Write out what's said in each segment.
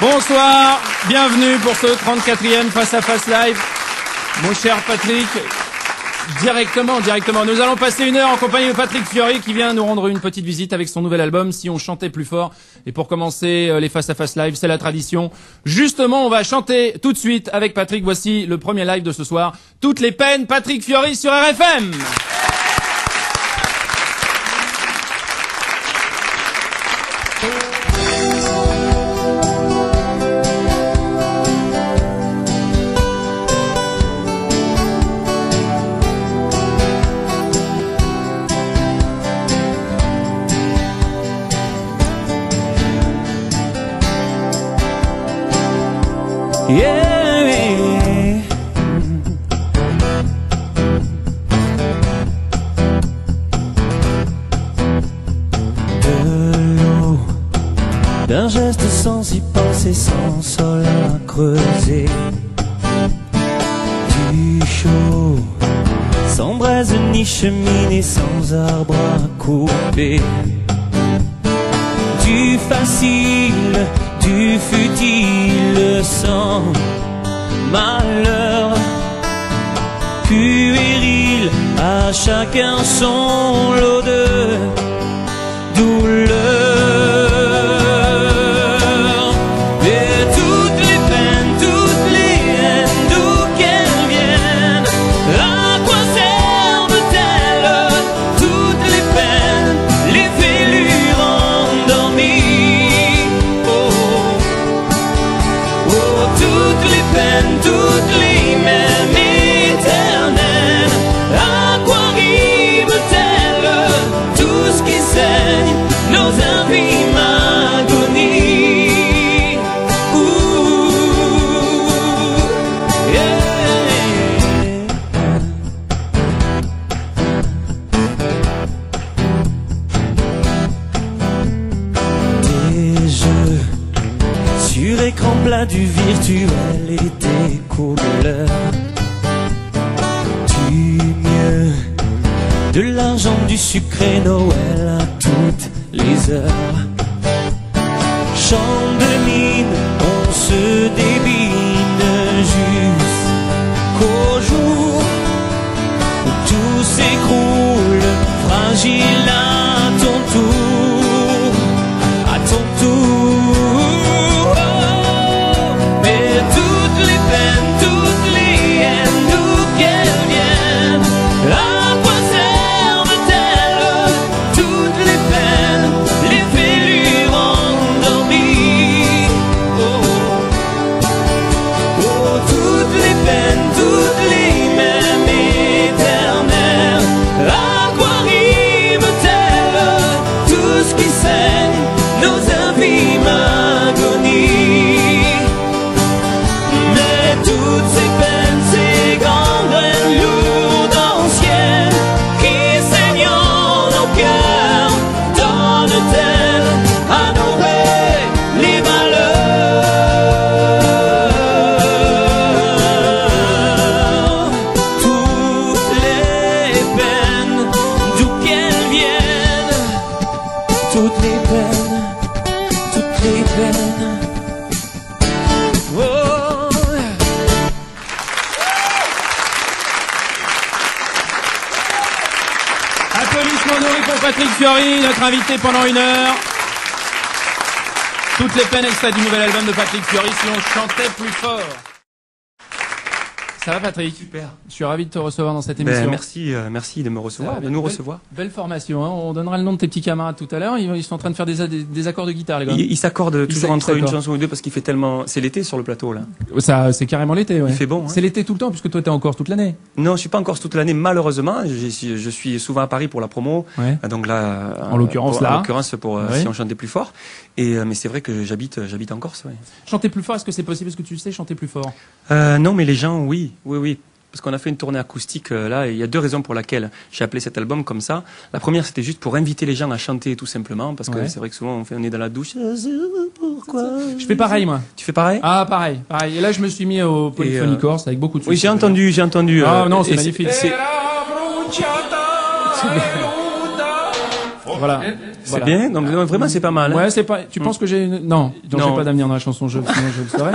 Bonsoir, bienvenue pour ce 34e Face à Face Live. Mon cher Patrick, directement, nous allons passer une heure en compagnie de Patrick Fiori qui vient nous rendre une petite visite avec son nouvel album Si on chantait plus fort. Et pour commencer les Face à Face Live, c'est la tradition. Justement, on va chanter tout de suite avec Patrick. Voici le premier live de ce soir. Toutes les peines, Patrick Fiori sur RFM. Yeah. De l'eau, d'un geste sans y penser, sans sol à creuser. Du chaud, sans braise ni cheminée, sans arbre à couper. Du facile, du futile, sans malheur, puéril, à chacun son lot de douleur. Et toutes les peines, toutes les haines, d'où qu'elles viennent, à quoi servent-elles? Toutes les peines, les fêlures endormies. Toutes les peines, toutes les mêmes éternelles. À quoi riment-elles? Tout ce qui saigne, nos infimes agonies. Des jeux sur écran plat, du virtuel et des couleurs. Du mieux, de l'argent, du sucré, Noël à toutes les heures. Chant de mine, on se débine jusqu'au jour où tout s'écroule, fragile à ton tour, à ton tour. Patrick Fiori, notre invité pendant une heure. Toutes les peines, extrait du nouvel album de Patrick Fiori, Si on chantait plus fort. Ça va Patrick? Super. Je suis ravi de te recevoir dans cette émission. Merci de me recevoir, de nous recevoir. Belle formation, hein. On donnera le nom de tes petits camarades tout à l'heure. Ils sont en train de faire des accords de guitare, les gars. Ils s'accordent toujours entre une chanson ou deux parce qu'il fait tellement... C'est l'été sur le plateau, là. Ça, c'est carrément l'été, ouais. Il fait bon, hein. C'est l'été tout le temps, puisque toi, t'es en Corse toute l'année. Non, je suis pas en Corse toute l'année, malheureusement. Je suis souvent à Paris pour la promo. Ouais. Donc là... En l'occurrence, pour ouais. Si on chantait plus fort. Mais c'est vrai que j'habite en Corse, ouais. Chanter plus fort, est-ce que c'est possible? Est-ce que tu sais chanter plus fort? Non, mais les gens, oui. Parce qu'on a fait une tournée acoustique là, et il y a deux raisons pour lesquelles j'ai appelé cet album comme ça. La première, c'était juste pour inviter les gens à chanter tout simplement, parce que c'est vrai que souvent on est dans la douche. Pourquoi? Je fais pareil, moi. Tu fais pareil? Ah, pareil. Et là, je me suis mis au Polyphonie Corse avec beaucoup de succès. Oui, j'ai entendu. Ah non, c'est magnifique. Voilà. C'est bien. Non, mais non, vraiment, c'est pas mal. Hein. Ouais, c'est pas. Tu penses que j'ai une... Non, donc j'ai pas d'avenir dans la chanson. Sinon je le saurais.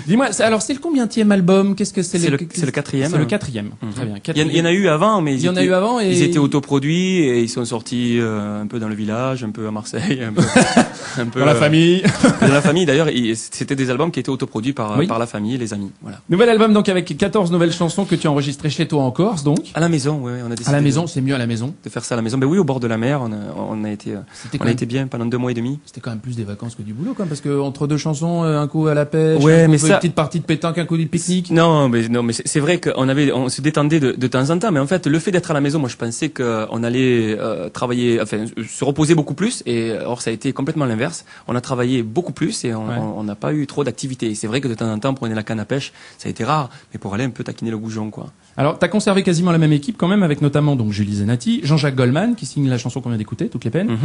Dis-moi, alors c'est le combienième album? Qu'est-ce que c'est? C'est le quatrième. C'est le quatrième. Très bien. Il y en a eu avant, mais il y en a eu avant et ils étaient autoproduits et ils sont sortis un peu dans le village, un peu à Marseille, un peu dans la famille. Dans la famille. D'ailleurs, c'était des albums qui étaient autoproduits par la famille et les amis. Voilà. Nouvel album donc avec 14 nouvelles chansons que tu as enregistrées chez toi en Corse, donc. À la maison, oui, on a décidé. À la maison, c'est mieux à la maison. De faire ça à la maison. Ben oui, au bord de la mer, on a été bien pendant 2 mois et demi. C'était quand même plus des vacances que du boulot, quand même, parce que entre deux chansons, un coup à la pêche, ouais, une ça... petite partie de pétanque, un coup de pique-nique. Non, mais c'est vrai on se détendait de temps en temps, mais en fait, le fait d'être à la maison, moi, je pensais qu'on allait travailler, enfin, se reposer beaucoup plus, et or, ça a été complètement l'inverse. On a travaillé beaucoup plus et on n'a pas eu trop d'activité. C'est vrai que de temps en temps, on prenait la canne à pêche, ça a été rare, mais pour aller un peu taquiner le goujon, quoi. Alors, t'as conservé quasiment la même équipe quand même, avec notamment donc Julie Zenati, Jean-Jacques Goldman qui signe la chanson qu'on vient d'écouter, Toutes les peines.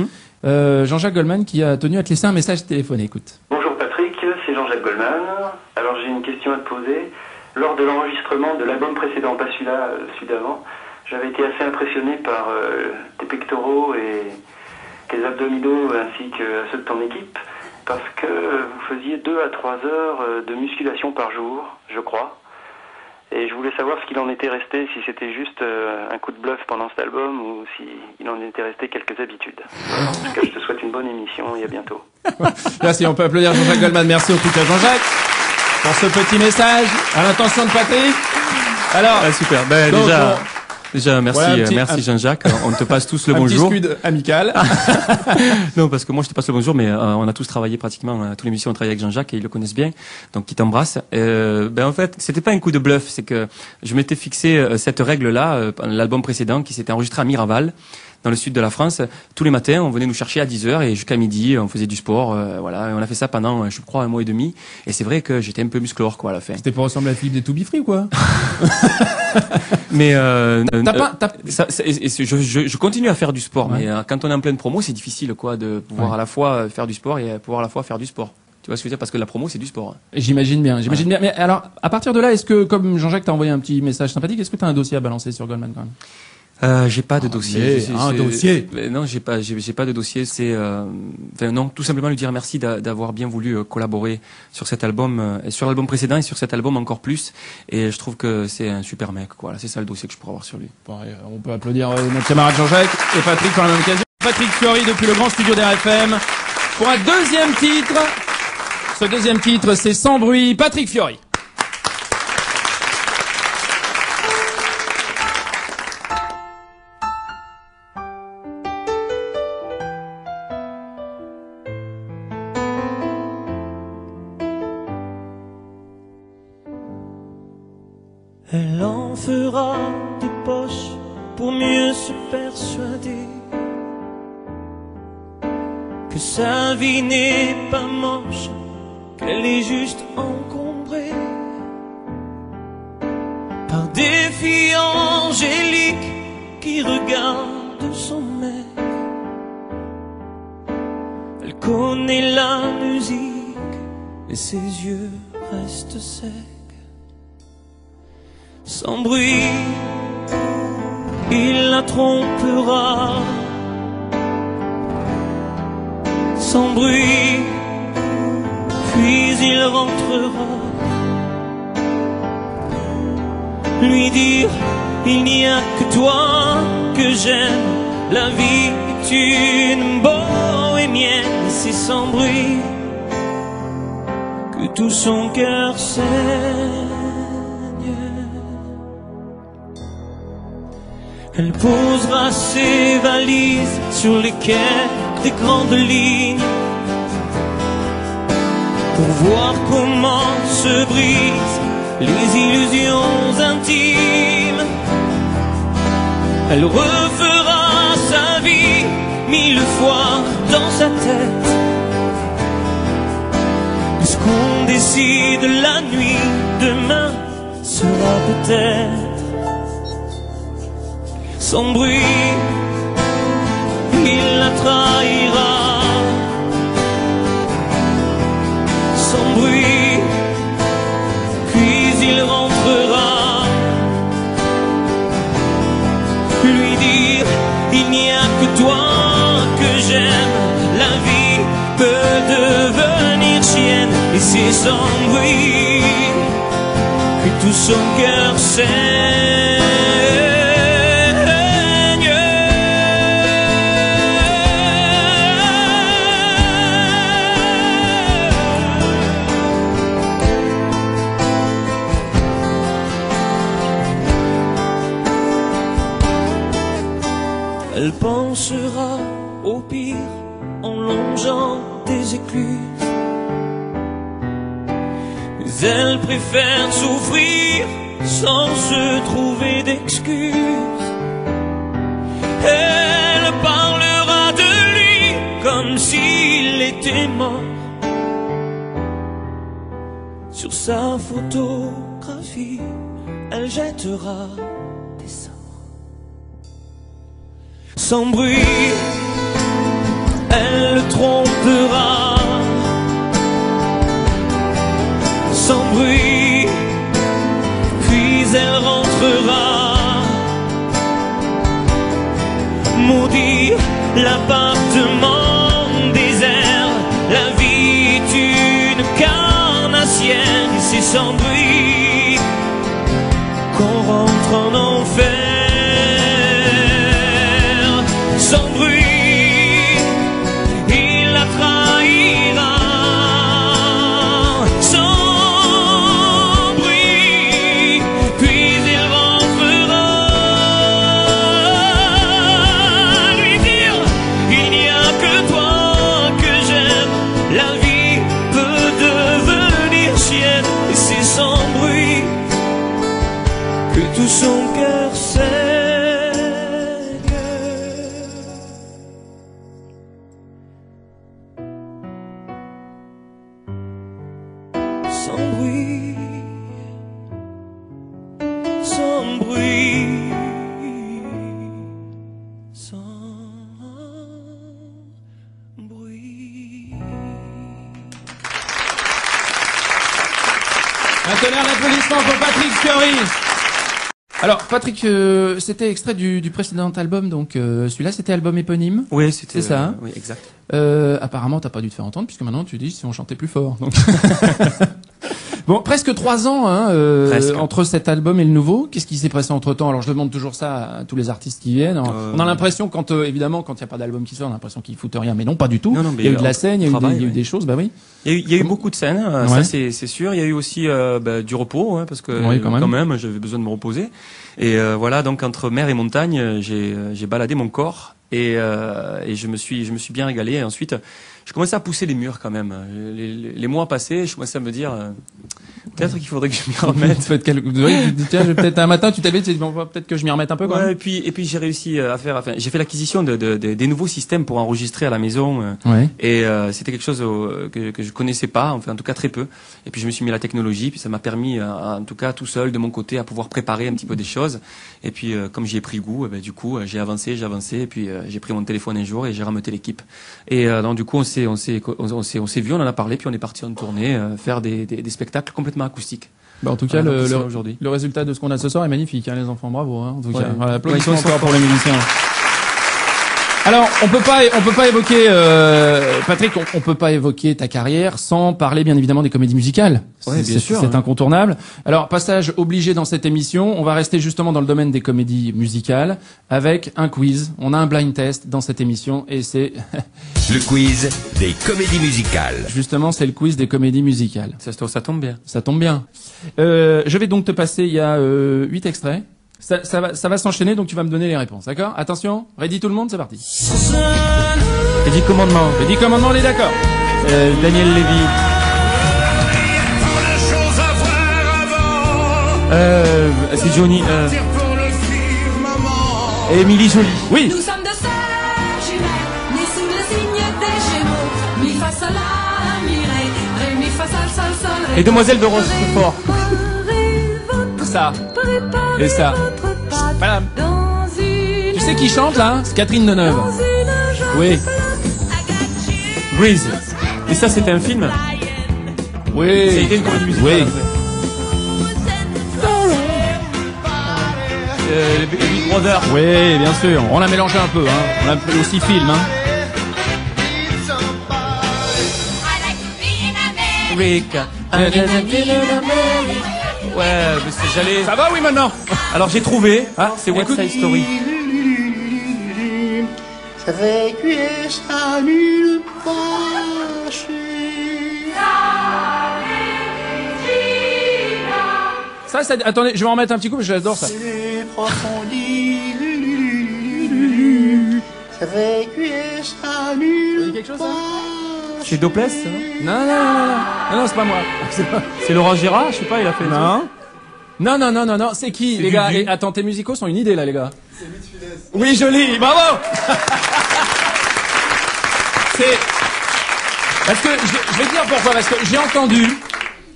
Jean-Jacques Goldman qui a tenu à te laisser un message téléphonique. Écoute. Bonjour Patrick, c'est Jean-Jacques Goldman. Alors j'ai une question à te poser. Lors de l'enregistrement de l'album précédent, pas celui-là, celui d'avant, j'avais été assez impressionné par tes pectoraux et tes abdominaux ainsi que ceux de ton équipe, parce que vous faisiez 2 à 3 heures de musculation par jour, je crois. Et je voulais savoir ce qu'il en était resté, si c'était juste un coup de bluff pendant cet album ou s'il en était resté quelques habitudes. En tout cas, je te souhaite une bonne émission et à bientôt. Merci, on peut applaudir Jean-Jacques Goldman. Merci en tout cas Jean-Jacques pour ce petit message à l'intention de Patrick. Alors, super. Ben, déjà, merci, voilà, merci Jean-Jacques. On te passe tous le bonjour. Un petit scud amical. Non, parce que moi je te passe le bonjour, mais on a tous travaillé pratiquement, tous les musiciens ont travaillé avec Jean-Jacques et ils le connaissent bien, donc ils t'embrassent. En fait, c'était pas un coup de bluff, c'est que je m'étais fixé cette règle-là, l'album précédent qui s'était enregistré à Miraval, dans le sud de la France. Tous les matins, on venait nous chercher à 10h et jusqu'à midi, on faisait du sport, voilà. Et on a fait ça pendant, je crois, 1 mois et demi. Et c'est vrai que j'étais un peu musclore, quoi, à la fin. C'était pour ressembler à Philippe des To Be Free, ou quoi? Mais je continue à faire du sport, mais quand on est en pleine promo, c'est difficile, quoi, de pouvoir à la fois faire du sport et pouvoir à la fois faire du sport. Tu vois ce que je veux dire? Parce que la promo, c'est du sport. J'imagine bien, bien. Mais alors, à partir de là, est-ce que, comme Jean-Jacques t'a envoyé un petit message sympathique, est-ce que t'as un dossier à balancer sur Goldman, quand même? J'ai pas de dossier. Un dossier? Non, j'ai pas de dossier. Non, tout simplement lui dire merci d'avoir bien voulu collaborer sur cet album, sur l'album précédent et sur cet album encore plus. Et je trouve que c'est un super mec, quoi. C'est ça le dossier que je pourrais avoir sur lui. Bon, on peut applaudir notre camarade Jean-Jacques et Patrick par la même occasion. Patrick Fiori depuis le grand studio d'RFM pour un deuxième titre. Ce deuxième titre, c'est Sans bruit. Patrick Fiori. Elle en fera des poches pour mieux se persuader que sa vie n'est pas moche, qu'elle est juste encombrée par des filles angéliques qui regardent son mec. Elle connaît la musique et ses yeux restent secs. Sans bruit, il la trompera. Sans bruit, puis il rentrera. Lui dire, il n'y a que toi que j'aime. La vie est une bohémienne. C'est sans bruit que tout son cœur saigne. Elle posera ses valises sur les quais des grandes lignes pour voir comment se brisent les illusions intimes. Elle refera sa vie 1000 fois dans sa tête. Et ce qu'on décide la nuit, demain sera peut-être. Sans bruit, il la trahira. Sans bruit, puis il rentrera. Lui dire, il n'y a que toi sans bruit, que tout son cœur saigne. Elle pensera au pire en longeant des écluses, mais elle préfère souffrir sans se trouver d'excuses. Elle parlera de lui comme s'il était mort. Sur sa photographie, elle jettera des sorts. Sans bruit, elle le trompera. Sans bruit, puis elle rentrera. Maudit l'appartement désert, la vie est une carnassière. Et c'est sans bruit qu'on rentre en enfer. Sans bruit, il la trahira. Sans bruit, puis il rentrera. Lui dire, il n'y a que toi que j'aime. La vie peut devenir sienne. Et c'est sans bruit que tout son cœur saigne. Sans bruit, sans bruit, sans bruit. Un tonnerre d'applaudissements pour Patrick Fiori. Alors Patrick, c'était extrait du précédent album, donc celui-là c'était album éponyme. Oui, c'était C'est ça, hein oui, exact. Apparemment t'as pas dû te faire entendre puisque maintenant tu dis si on chantait plus fort. Donc. Bon, presque 3 ans hein, Presque. entre cet album et le nouveau. Qu'est-ce qui s'est passé entre temps? Alors je demande toujours ça à tous les artistes qui viennent. On a l'impression quand évidemment quand il y a pas d'album qui sort, on a l'impression qu'ils foutent rien, mais non pas du tout. Non, non, mais il y a eu de la scène, il y a eu ouais. des choses, bah oui. Il y a eu beaucoup de scènes, Ouais. ça c'est sûr. Il y a eu aussi du repos, hein, parce que Oui, quand même. j'avais besoin de me reposer. Et voilà, donc entre mer et montagne, j'ai baladé mon corps et je me suis bien régalé. Et ensuite, je commençais à pousser les murs quand même. Les mois passés, je commençais à me dire peut-être qu'il faudrait que je m'y remette. Tiens, peut-être un matin tu t'es levé, tu t'es dit bon, peut-être que je m'y remette un peu quand Ouais, même. et puis j'ai réussi à faire. Enfin, j'ai fait l'acquisition des nouveaux systèmes pour enregistrer à la maison. Ouais. Et c'était quelque chose que je connaissais pas, enfin en tout cas très peu. Et puis je me suis mis à la technologie, puis ça m'a permis, en tout cas tout seul de mon côté, à pouvoir préparer un petit peu des choses. Et puis comme j'y ai pris goût, du coup j'ai avancé, et puis j'ai pris mon téléphone un jour et j'ai rameuté l'équipe. Et donc du coup on s'est vu, on en a parlé, puis on est parti en tournée faire des spectacles complètement acoustiques. Bah, en tout cas, aujourd'hui. le résultat de ce qu'on a ce soir est magnifique, hein, les enfants, bravo. Hein, en tout Ouais. cas, voilà, Ouais, applaudissements ils sont encore forts. pour les musiciens. Alors, on peut pas évoquer Patrick, on peut pas évoquer ta carrière sans parler bien évidemment des comédies musicales. Ouais, bien sûr, C'est ouais. incontournable. Alors, passage obligé dans cette émission, on va rester justement dans le domaine des comédies musicales avec un quiz. On a un blind test dans cette émission et c'est Le quiz des comédies musicales. justement c'est le quiz des comédies musicales. Ça tombe bien. Ça tombe bien. Je vais donc te passer, il y a 8 extraits. Ça va s'enchaîner, donc tu vas me donner les réponses, d'accord? Attention, ready tout le monde, c'est parti. Les 10 commandements. Les 10 commandements, on est d'accord. Daniel Lévy. C'est Johnny. Émilie Jolie. Oui. Nous sommes deux sœurs jumelles, nées sous le signe des Gémeaux. Mi fa sol la mi ré, mi fa sol sol sol ré. Les demoiselles de Rochefort. Ça. Et ça. Voilà. Dans une Tu sais qui chante là? C'est Catherine Deneuve. dans une joie Oui. Grease. Et ça, c'était un film. Oui. C'était une comédie musicale. Oui. après. Les Big Brothers. Oui, bien sûr. On l'a mélangé un peu, hein. On l'a fait aussi film, hein. Rick, Ouais, mais j'allais... Ça va, oui, maintenant? Alors j'ai trouvé, c'est West Écoute. Side Story. Ça, attendez, je vais en mettre un petit coup parce que j'adore ça. Quelque chose, ça? C'est Dopless, ça, non? Non, c'est pas moi. C'est Laurent Gérard, je sais pas, il a fait... Non, c'est qui, les gars? Gugu. Et, attends, tes musicaux sont une idée, là, les gars. Oui, joli, bravo. C'est... Parce que, je vais te dire pourquoi, parce que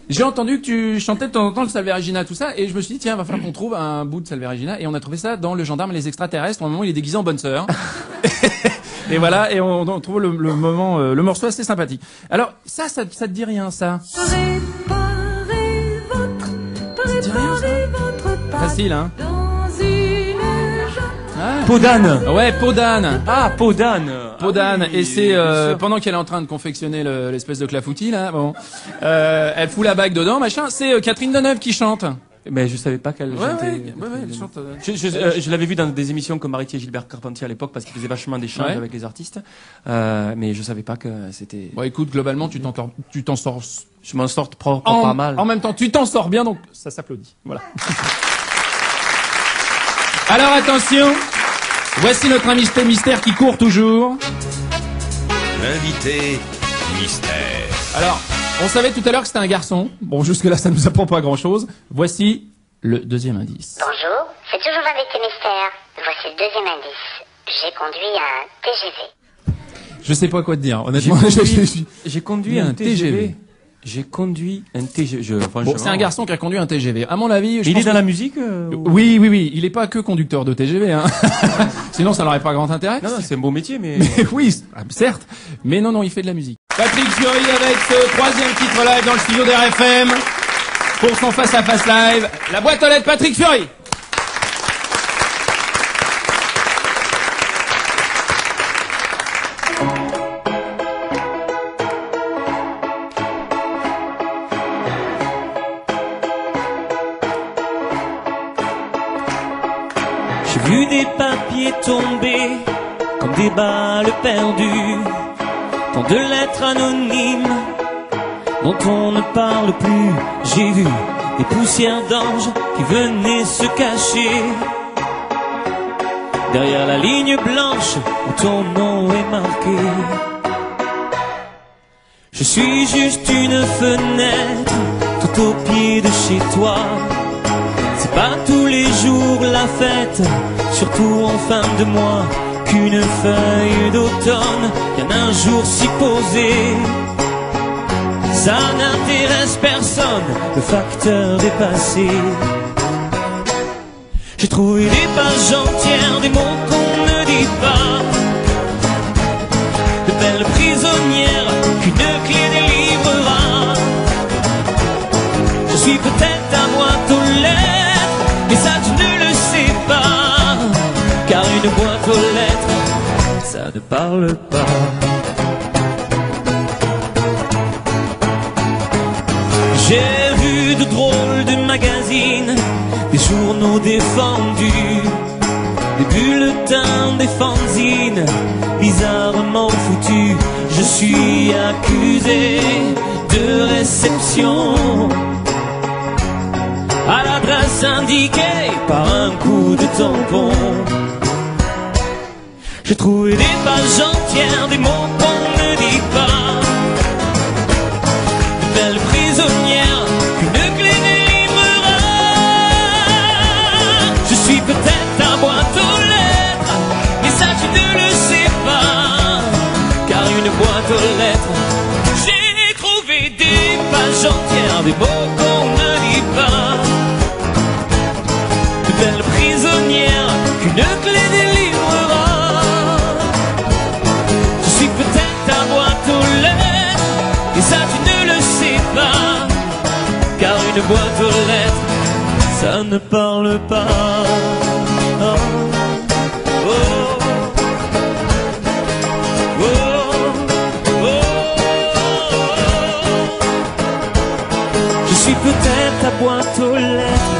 j'ai entendu que tu chantais de temps en temps le Salve Regina, tout ça, et je me suis dit, tiens, va falloir qu'on trouve un bout de Salve Regina, et on a trouvé ça dans Le Gendarme et les Extraterrestres. Au moment où il est déguisé en bonne sœur. Et voilà, et on trouve le moment, le morceau assez sympathique. Alors, ça te dit rien, ça? Préparez votre pâte Facile, hein? dans une Ah. Peau d'âne. Ouais, peau d'âne. Ah, peau d'âne. Peau d'âne. Ah oui, Et c'est bien sûr. pendant qu'elle est en train de confectionner l'espèce de clafoutis là, bon, elle fout la bague dedans, machin. C'est Catherine Deneuve qui chante. Mais je savais pas qu'elle chantait. Elle chante. Je l'avais vu dans des émissions comme Maritier et Gilbert Carpentier à l'époque parce qu'il faisait vachement d'échanges Ouais. avec les artistes. Mais je savais pas que c'était... Bon, écoute, globalement, tu t'en sors Je m'en sors pas mal. En même temps, tu t'en sors bien, donc ça s'applaudit. Voilà. Alors attention, voici notre invité mystère qui court toujours. L'invité mystère. Alors, on savait tout à l'heure que c'était un garçon. Bon, jusque-là, ça nous apprend pas grand-chose. Voici le deuxième indice. Bonjour, c'est toujours l'invité mystère. Voici le deuxième indice. J'ai conduit un TGV. Je sais pas quoi te dire, honnêtement. J'ai conduit un TGV. J'ai conduit un TGV. Bon, c'est un garçon qui a conduit un TGV. À mon avis, je Il pense est dans que- la musique Oui. Il est pas que conducteur de TGV, hein. Sinon, ça n'aurait pas grand intérêt. Non, c'est un beau métier, mais... Mais oui, certes. Mais non, il fait de la musique. Patrick Fiori avec ce troisième titre live dans le studio d'RFM. Pour son face-à-face live. La boîte aux lettres Patrick Fiori. J'ai vu des papiers tomber comme des balles perdues, tant de lettres anonymes dont on ne parle plus. J'ai vu des poussières d'anges qui venaient se cacher derrière la ligne blanche où ton nom est marqué. Je suis juste une fenêtre tout au pied de chez toi. C'est pas tous les jours la fête, surtout en fin de mois, qu'une feuille d'automne vient un jour s'y poser. Ça n'intéresse personne, le facteur dépassé. J'ai trouvé des pages entières, des mots qu'on ne dit pas, de belles prisonnières qu'une clé délivrera. Je suis peut-être ta boîte aux lettres, mais ça tu ne le sais pas, car une boîte aux lettres, ça ne parle pas. J'ai vu de drôles de magazines, des journaux défendus, des bulletins, des fanzines, bizarrement foutus. Je suis accusé de réception à l'adresse indiquée par un coup de tampon. J'ai trouvé des pages entières, des mots qu'on ne dit pas, de belles prisonnières qu'une clé délivrera. Je suis peut-être ta boîte aux lettres, mais ça tu ne le sais pas, car une boîte aux lettres, j'ai trouvé des pages entières, des mots qu'on ne dit pas, de belles prisonnières qu'une clé délivrera. Je suis peut-être ta boîte aux lettres, et ça tu ne le sais pas, car une boîte aux lettres, ça ne parle pas. Oh. Oh. Oh. Oh. peut-être ta boîte aux lettres,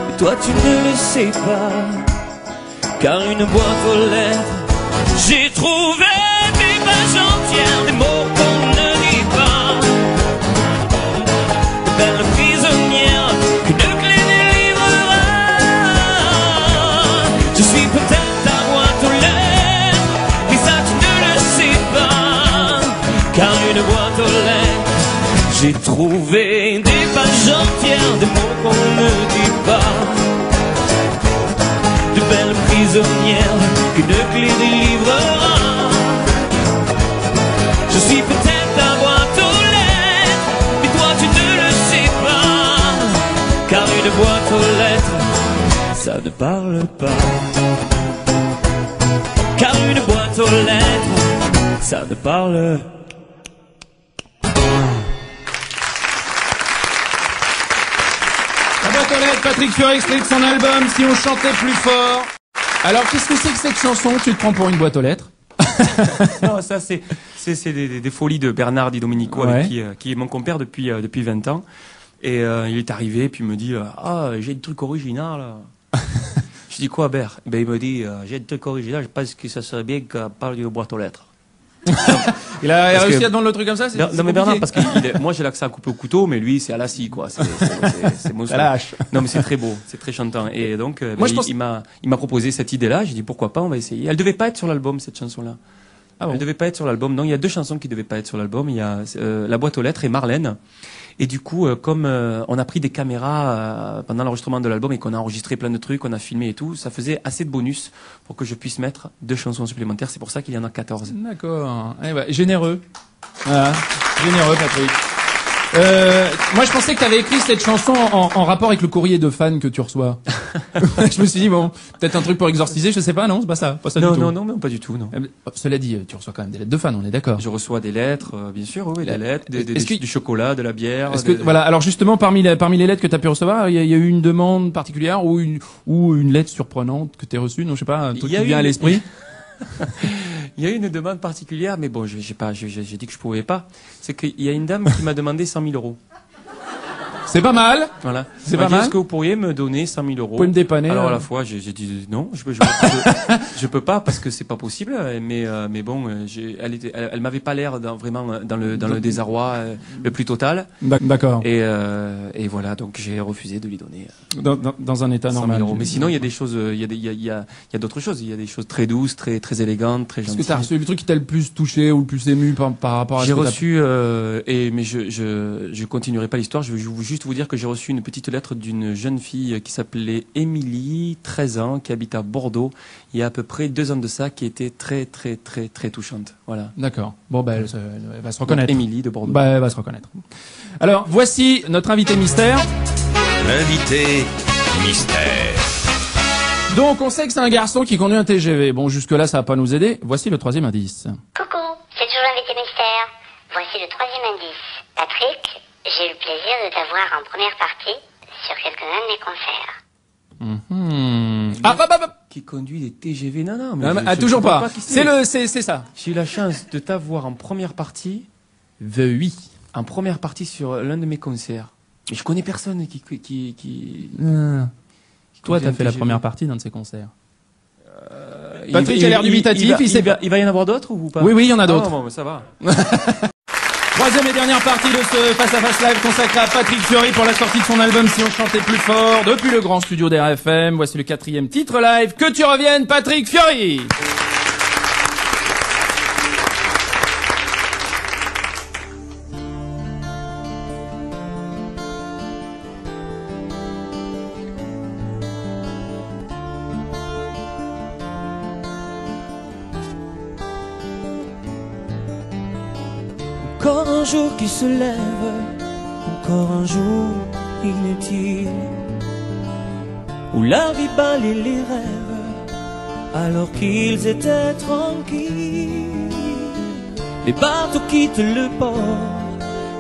mais toi tu ne le sais pas. Car une boîte aux lettres, j'ai trouvé des pages entières, des mots qu'on ne dit pas, de belles prisonnières qu'une clé délivrera. Je suis peut-être ta boîte aux lettres, mais ça tu ne le sais pas. Car une boîte aux lettres, j'ai trouvé des pages entières, des mots qu'on ne dit pas, de belles prisonnières qu'une clé délivrera. Je suis peut-être ta boîte aux lettres, mais toi tu ne le sais pas. Car une boîte aux lettres, ça ne parle pas. Car une boîte aux lettres, ça ne parle pas. Patrick Fiori, extrait de son album Si on chantait plus fort. Alors, qu'est-ce que c'est que cette chanson? Tu te prends pour une boîte aux lettres? Non, ça c'est des folies de Bernard Di Domenico, Ouais. avec qui est mon compère depuis 20 ans. Et il est arrivé, puis il me dit ah, j'ai un truc original. Je dis quoi, Bert? Ben il me dit j'ai un truc original, je pense que ça serait bien qu'on parle d'une boîte aux lettres. Il a Parce réussi que- à te vendre le truc comme ça? Non, non, mais Bernard, parce que moi j'ai l'accent à couper au couteau, mais lui c'est à la scie, quoi. C'est monstrueux. À la hache. Non, mais c'est très beau, c'est très chantant. Et donc, Moi, je pense- il m'a proposé cette idée-là. J'ai dit pourquoi pas, on va essayer. Elle devait pas être sur l'album, cette chanson-là. Ah bon? Elle devait pas être sur l'album. Non, il y a deux chansons qui devaient pas être sur l'album. Il y a La boîte aux lettres et Marlène. Et du coup, comme on a pris des caméras pendant l'enregistrement de l'album et qu'on a enregistré plein de trucs, on a filmé et tout, ça faisait assez de bonus pour que je puisse mettre 2 chansons supplémentaires. C'est pour ça qu'il y en a 14. D'accord. Eh ben, généreux. Voilà. Généreux, Patrick. Moi, je pensais que tu avais écrit cette chanson en rapport avec le courrier de fans que tu reçois. Je me suis dit, bon, peut-être un truc pour exorciser, je sais pas, non? C'est pas ça. Pas ça Non, du tout. non, non, mais pas du tout, non. Cela dit, tu reçois quand même des lettres de fans, on est d'accord. Je reçois des lettres, bien sûr, oui, des lettres, Est-ce que- du chocolat, de la bière. Est-ce que, voilà, alors justement, parmi les lettres que tu as pu recevoir, il y a eu une demande particulière ou une lettre surprenante que tu as reçue? Non, je sais pas, un truc Il y a qui vient eu à une- l'esprit? Il y a eu une demande particulière, mais bon, j'ai dit que je pouvais pas. C'est qu'il y a une dame qui m'a demandé 100 000 euros. C'est pas mal. Voilà. C'est Elle m'a pas dit, mal. Est-ce que vous pourriez me donner 100 000 euros? Vous pouvez me dépanner, Alors à là. la fois, j'ai dit non, je peux pas parce que c'est pas possible. Mais bon, elle m'avait pas l'air vraiment dans le désarroi le plus total. D'accord. Et voilà, donc j'ai refusé de lui donner Dans un état 100 000 normal. euros. Mais sinon, il y a des choses, il y a d'autres choses. Il y a des choses très douces, très élégantes, très Est-ce gentilles. que tu as reçu le truc qui t'a le plus touché ou le plus ému par rapport à ce J'ai que t'as- reçu, mais je continuerai pas l'histoire, je vais juste vous dire que j'ai reçu une petite lettre d'une jeune fille qui s'appelait Émilie, 13 ans, qui habite à Bordeaux, il y a à peu près 2 ans de ça, qui était très touchante. Voilà. D'accord. Bon, ben, elle va se reconnaître. Émilie de Bordeaux. Bah, elle va se reconnaître. Alors, voici notre invité mystère. L'invité mystère. Donc, on sait que c'est un garçon qui conduit un TGV. Bon, jusque-là, ça va pas nous aider. Voici le 3e indice. Coucou, c'est toujours l'invité mystère. Voici le 3e indice. Patrick, j'ai eu le plaisir de t'avoir en première partie sur quelques-uns de mes concerts. Ah, bah, bah, bah. Qui conduit des TGV, non, mais Toujours je vois pas. qui C'est ça. J'ai eu la chance de t'avoir en première partie sur l'un de mes concerts. Mais je connais personne qui Toi, t'as un fait la TGV. première partie d'un de ses concerts. Il- Patrick a l'air dubitatif, il sait pas. Il va y en avoir d'autres ou pas? Oui, il y en a d'autres. Ah, bon, bah, ça va. 3e et dernière partie de ce Face à Face Live consacré à Patrick Fiori pour la sortie de son album Si on chantait plus fort depuis le grand studio d'RFM. Voici le 4e titre live. Que tu reviennes, Patrick Fiori! Encore un jour qui se lève, encore un jour inutile, où la vie balaye les rêves, alors qu'ils étaient tranquilles. Les bateaux quittent le port,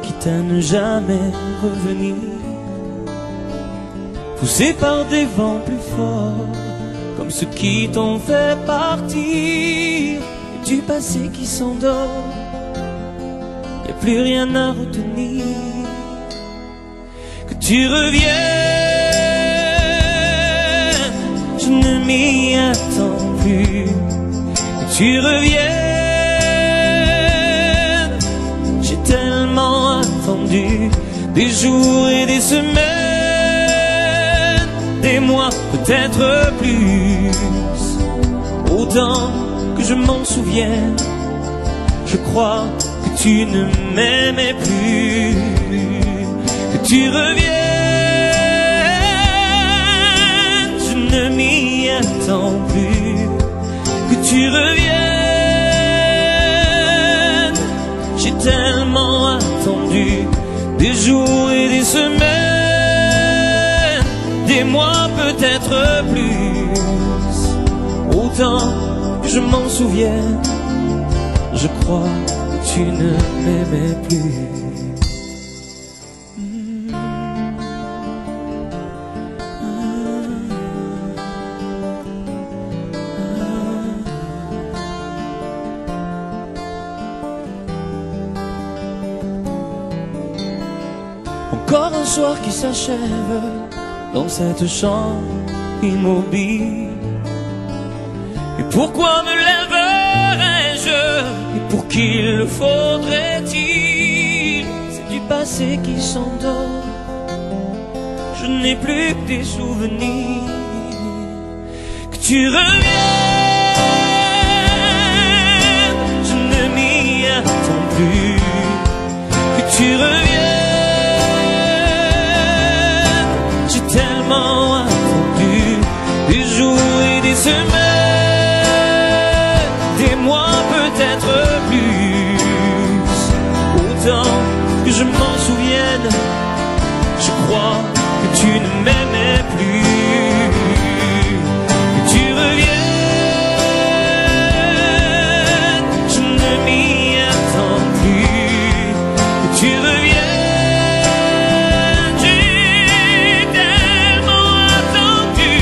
quitte à ne jamais revenir, poussés par des vents plus forts, comme ceux qui t'ont fait partir, et du passé qui s'endort. Y a plus rien à retenir, que tu reviennes, je ne m'y attends plus. Que tu reviennes, j'ai tellement attendu des jours et des semaines, des mois, peut-être plus. Autant que je m'en souviens, je crois que tu ne m'aimais plus. Que tu reviennes, je ne m'y attends plus. Que tu reviennes, j'ai tellement attendu des jours et des semaines, des mois, peut-être plus. Autant que je m'en souviens, je crois que tu ne m'aimais plus. Encore un soir qui s'achève dans cette chambre immobile. Et pourquoi me lèverais-je? Et pour qui le faudrait-il? C'est du passé qui s'endort, je n'ai plus que des souvenirs. Que tu reviennes, je ne m'y attends plus. Que tu reviennes, j'ai tellement attendu des jours et des semaines, des mois, peut-être plus. Autant que je m'en souvienne, je crois que tu ne m'aimais plus. Que tu reviennes, je ne m'y attends plus. Que tu reviennes, j'ai tellement attendu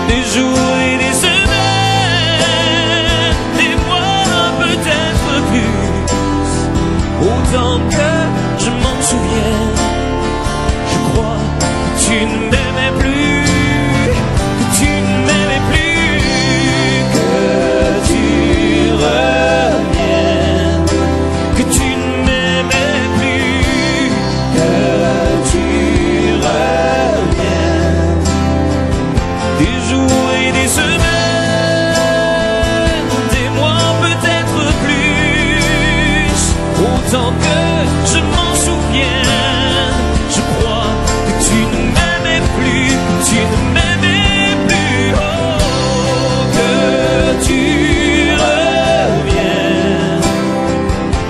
des jours et des semaines, des mois, peut-être plus. Autant que je m'en souviens, je crois que tu ne m'aimais plus. Que tu ne m'aimais plus. Que tu reviennes, que tu ne m'aimais plus. Que tu reviennes, des jours et des semaines, des mois, peut-être plus. Autant que je m'en souviens, je crois que tu ne m'aimais plus. Que tu ne m'aimais plus. Oh, que tu reviennes,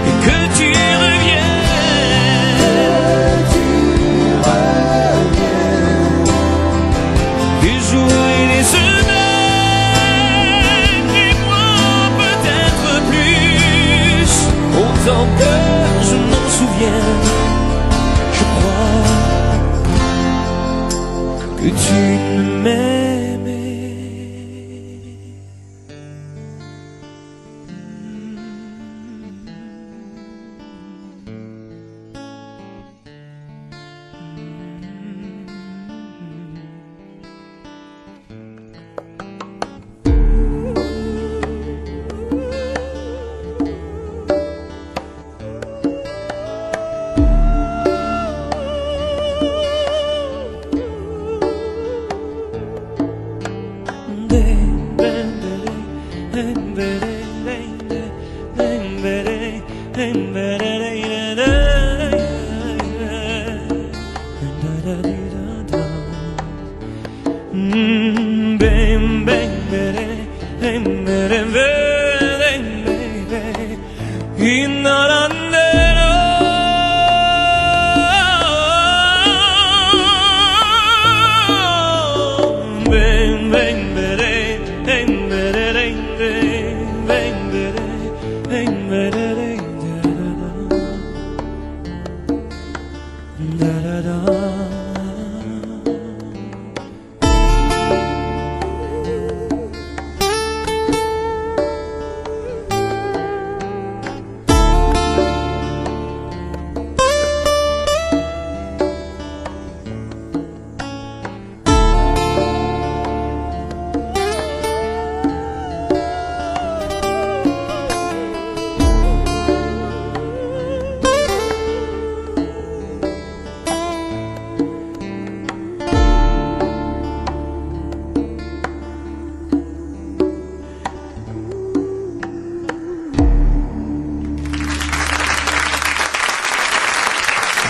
et que tu reviennes, des jours et des semaines, des mois, peut-être plus. Autant que je m'en souviens, je crois que tu ne m'aimais.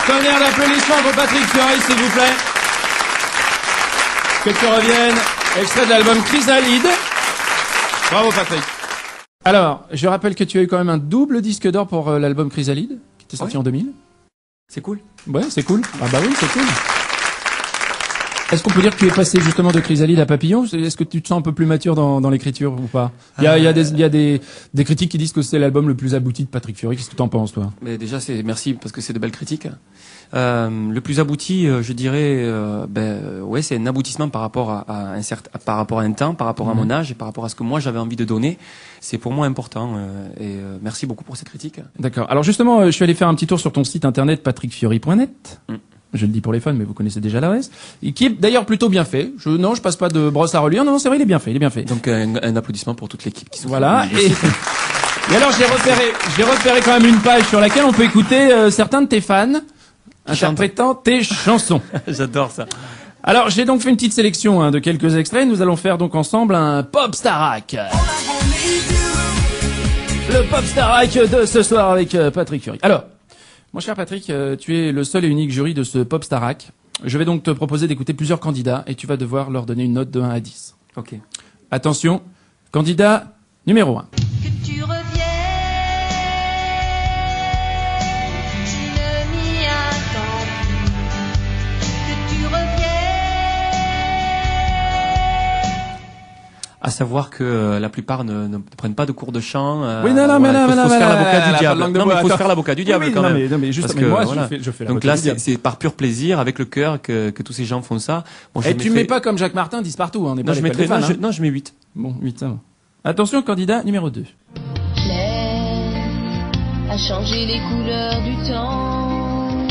Tonnerre d'applaudissements pour Patrick Fiori, s'il vous plaît. Que tu reviennes. Extrait de l'album Chrysalide. Bravo Patrick. Alors, je rappelle que tu as eu quand même un double disque d'or pour l'album Chrysalide, qui était sorti en 2000. C'est cool. Ouais, c'est cool. Ah bah oui, c'est cool. Est-ce qu'on peut dire que tu es passé justement de Chrysalide à Papillon? Est-ce que tu te sens un peu plus mature dans l'écriture ou pas? Il y a des critiques qui disent que c'est l'album le plus abouti de Patrick Fiori. Qu'est-ce que t'en penses, toi? Mais déjà, merci parce que c'est de belles critiques. Le plus abouti, je dirais, ouais, c'est un aboutissement par rapport à un temps, par rapport à mon âge et par rapport à ce que moi j'avais envie de donner. C'est pour moi important merci beaucoup pour cette critique. D'accord. Alors justement, je suis allé faire un petit tour sur ton site internet patrickfiori.net. Je le dis pour les fans, mais vous connaissez déjà l'adresse. Et qui est d'ailleurs plutôt bien fait. Je passe pas de brosse à relire. Non, c'est vrai, il est bien fait, Donc un applaudissement pour toute l'équipe qui sont. Voilà. Et alors j'ai repéré quand même une page sur laquelle on peut écouter certains de tes fans interprétant tes chansons. J'adore ça. Alors j'ai donc fait une petite sélection de quelques extraits. Nous allons faire donc ensemble un Pop Starac. Le Pop Starac de ce soir avec Patrick Fiori. Alors, mon cher Patrick, tu es le seul et unique jury de ce Pop Starac. Je vais donc te proposer d'écouter plusieurs candidats et tu vas devoir leur donner une note de 1 à 10. Ok. Attention, candidat numéro 1. Que tu reviennes, je ne m'y attends plus. Que tu reviennes. À savoir que la plupart ne prennent pas de cours de chant. Oui, non, il faut se faire l'avocat du diable. Non, mais il faut se faire l'avocat du diable quand même. Non, mais juste, Parce que, moi, voilà. je fais Donc là, c'est par pur plaisir, avec le cœur, que tous ces gens font ça. Bon, et tu mets pas comme Jacques Martin, 10 partout, on n'est pas non, les fans, hein. non, je mets 8. Bon, 8, ça va. Attention, candidat numéro 2. Claire a changé les couleurs du temps.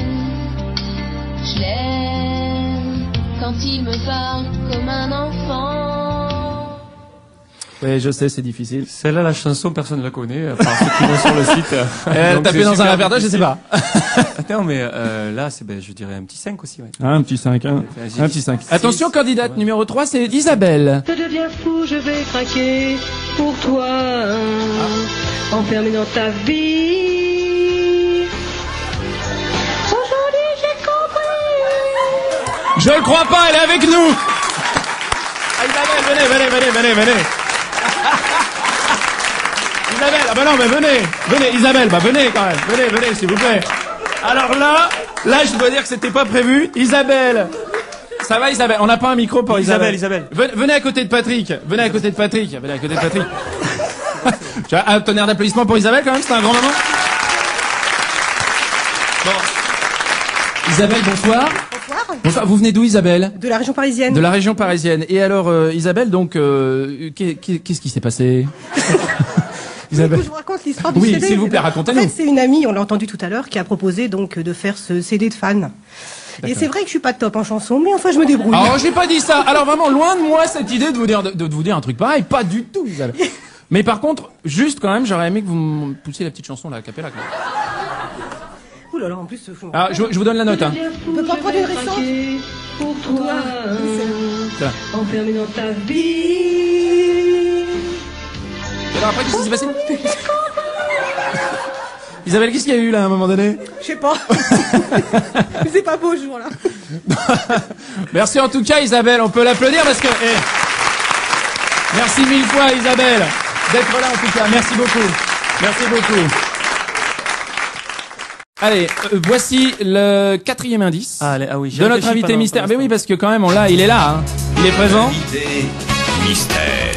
Je l'aime quand il me parle comme un enfant. Oui, je sais, c'est difficile. Celle-là, la chanson, personne ne la connaît, à part ceux qui vont sur le site. Elle tapé dans un répertoire, je sais pas. Attends, mais là, je dirais un petit 5 aussi. Ouais. Un petit 5, un petit 5. Attention, candidate numéro 3, c'est Isabelle. Je deviens fou, je vais craquer pour toi, enfermé dans ta vie. Aujourd'hui, j'ai compris. Je le crois pas, elle est avec nous. Ah, Isabelle, venez. Isabelle, ah bah non, mais venez, Isabelle, bah venez quand même, venez, s'il vous plaît. Alors là, je dois dire que c'était pas prévu. Isabelle, ça va Isabelle? On n'a pas un micro pour Isabelle. Venez à côté de Patrick. Tu as un tonnerre d'applaudissements pour Isabelle quand même, c'est un grand moment. Bon. Isabelle, bonsoir. Bonsoir. Vous venez d'où, Isabelle? De la région parisienne. De la région parisienne. Et alors, Isabelle, donc, qu'est-ce qui s'est passé? Isabelle. Je vous raconte l'histoire du CD. CD. Oui, s'il vous plaît, racontez-nous. En fait, c'est une amie, on l'a entendu tout à l'heure, qui a proposé donc de faire ce CD de fans. Et c'est vrai que je suis pas top en chanson, mais enfin, je me débrouille. Alors, j'ai pas dit ça. Alors, vraiment, loin de moi cette idée de vous dire un truc pareil. Pas du tout, Isabelle. Mais par contre, juste quand même, j'aurais aimé que vous me poussiez la petite chanson, là, a cappella, quoi. Ouh là là, en plus, Ah, je vous donne la note, hein. On peut pas prendre une récente pour toi, enfermé dans ta vie. Et alors après, qu'est-ce qui s'est passé? Isabelle, qu'est-ce qu'il y a eu là à un moment donné? Je sais pas. C'est pas beau ce jour-là. Merci en tout cas Isabelle, on peut l'applaudir parce que... Merci mille fois Isabelle d'être là en tout cas, merci beaucoup. Allez, voici le 4e indice oui, de notre invité mystère. Mais oui, parce que quand même, il est là, hein. Il est présent. Invité mystère.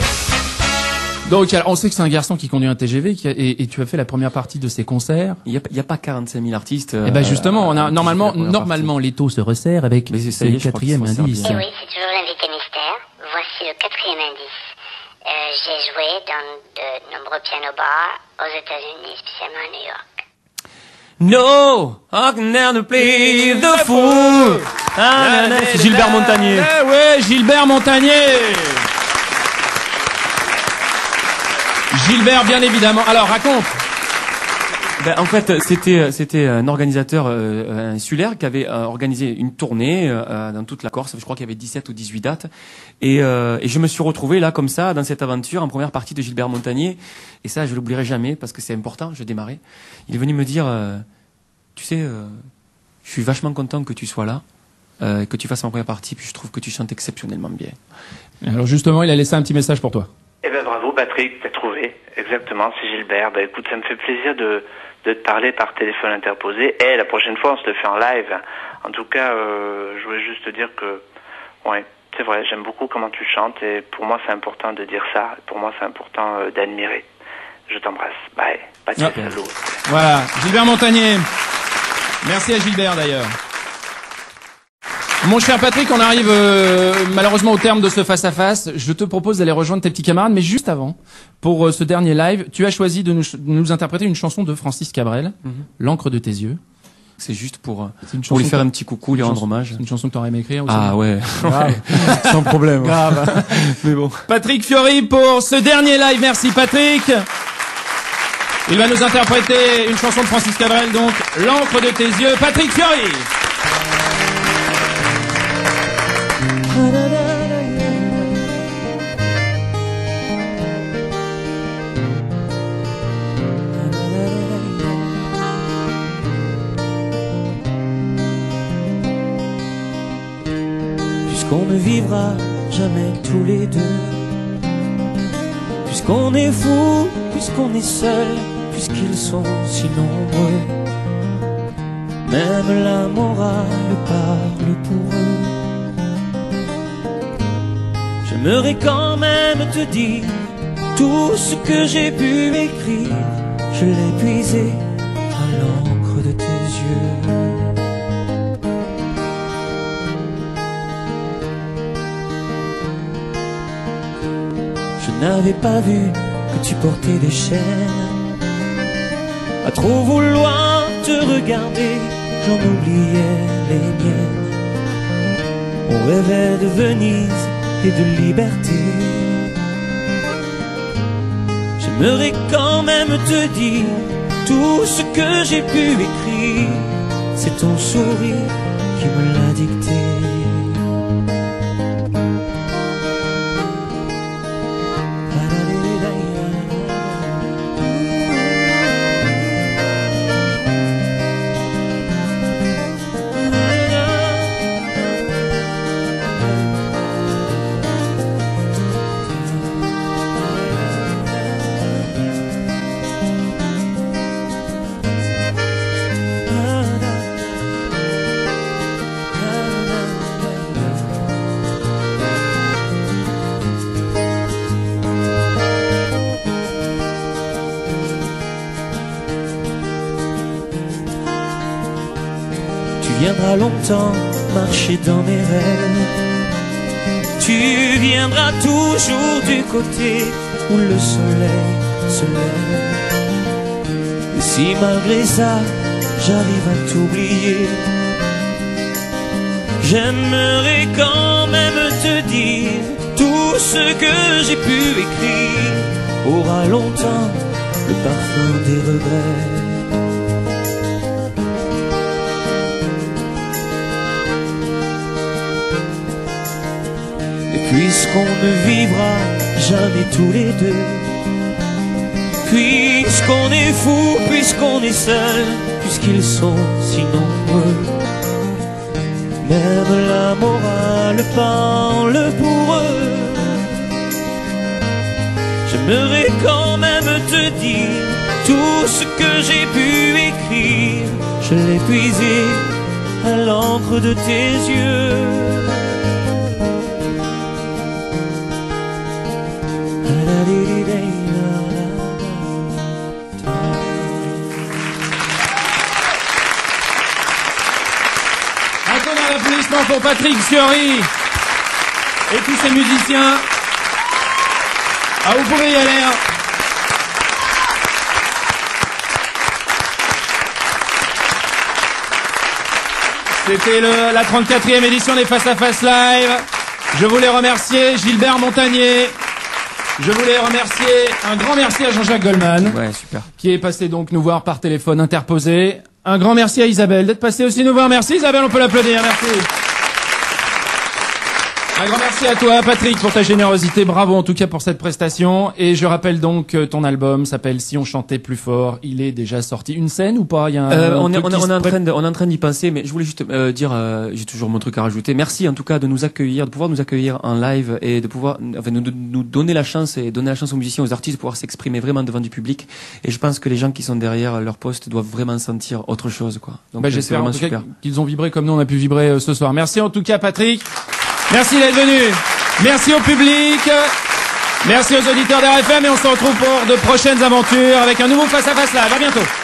Donc, on sait que c'est un garçon qui conduit un TGV et tu as fait la première partie de ses concerts. Il y a pas 45 000 artistes. Eh ben justement, on a normalement les taux se resserrent avec le 4e indice. Et oui, c'est toujours l'invité mystère. Voici le 4e indice. J'ai joué dans de nombreux piano-bars aux États-Unis, spécialement à New York. No, I can never play the fool. C'est Gilbert Montagnier. Ouais, Gilbert Montagnier. Gilbert, bien évidemment. Alors, raconte. En fait, c'était un organisateur insulaire qui avait organisé une tournée dans toute la Corse. Je crois qu'il y avait 17 ou 18 dates. Et je me suis retrouvé là, comme ça, dans cette aventure, en première partie de Gilbert Montagnier. Et ça, je l'oublierai jamais parce que c'est important. Je démarrais. Il est venu me dire, tu sais, je suis vachement content que tu sois là, que tu fasses ma première partie, puis je trouve que tu chantes exceptionnellement bien. Alors justement, il a laissé un petit message pour toi. Eh ben bravo Patrick, t'as trouvé. Exactement, c'est Gilbert. Bah écoute, ça me fait plaisir de te parler par téléphone interposé. Et la prochaine fois, on se le fait en live. En tout cas, je voulais juste te dire que, ouais, c'est vrai, j'aime beaucoup comment tu chantes et pour moi, c'est important de dire ça. Pour moi, c'est important d'admirer. Je t'embrasse. Bye. Patrick, salut. Voilà, Gilbert Montagnier. Merci à Gilbert d'ailleurs. Mon cher Patrick, on arrive malheureusement au terme de ce face-à-face. Je te propose d'aller rejoindre tes petits camarades, mais juste avant, pour ce dernier live, tu as choisi de nous interpréter une chanson de Francis Cabrel, L'encre de tes yeux. C'est juste pour lui faire un petit coucou, lui rendre hommage. C'est une chanson que tu aurais aimé écrire aussi. Ah ouais, sans problème. Grave. Mais bon. Patrick Fiori pour ce dernier live. Merci Patrick. Il va nous interpréter une chanson de Francis Cabrel, donc L'encre de tes yeux. Patrick Fiori. Puisqu'on ne vivra jamais tous les deux, puisqu'on est fou, puisqu'on est seul, puisqu'ils sont si nombreux, même la morale parle pour eux. J'aimerais quand même te dire tout ce que j'ai pu écrire, je l'ai puisé à l'encre de tes yeux. Je n'avais pas vu que tu portais des chaînes, à trop vouloir te regarder, j'en oubliais les miennes. On rêvait de Venise et de liberté. J'aimerais quand même te dire tout ce que j'ai pu écrire, c'est ton sourire qui me l'a dicté. Tu viendras longtemps marcher dans mes rêves, tu viendras toujours du côté où le soleil se lève. Et si malgré ça j'arrive à t'oublier, j'aimerais quand même te dire tout ce que j'ai pu écrire aura longtemps le parfum des regrets. Puisqu'on ne vivra jamais tous les deux, puisqu'on est fou, puisqu'on est seul, puisqu'ils sont si nombreux, même la morale parle pour eux. J'aimerais quand même te dire tout ce que j'ai pu écrire, je l'ai puisé à l'encre de tes yeux. Un applaudissement pour Patrick Fiori et tous ces musiciens. Ah, vous pouvez y aller. Hein. C'était la 34e édition des Face à Face Live. Je voulais remercier Gilbert Montagnier. Je voulais remercier, un grand merci à Jean-Jacques Goldman. Ouais, super. Qui est passé donc nous voir par téléphone interposé. Un grand merci à Isabelle d'être passée aussi nous voir. Merci Isabelle, on peut l'applaudir, merci. Un grand merci à toi, Patrick, pour ta générosité. Bravo en tout cas pour cette prestation. Et je rappelle donc que ton album s'appelle Si on chantait plus fort. Il est déjà sorti. Une scène ou pas? Il y a on est en train d'y penser, mais je voulais juste dire, j'ai toujours mon truc à rajouter. Merci en tout cas de nous accueillir, de pouvoir nous accueillir en live et de pouvoir nous donner la chance et donner la chance aux musiciens, aux artistes de pouvoir s'exprimer vraiment devant du public. Et je pense que les gens qui sont derrière leur poste doivent vraiment sentir autre chose, quoi. Donc j'espère en tout cas qu'ils ont vibré comme nous on a pu vibrer ce soir. Merci en tout cas, Patrick. Merci d'être venu. Merci au public. Merci aux auditeurs d'RFM et on se retrouve pour de prochaines aventures avec un nouveau Face à Face Live. À bientôt.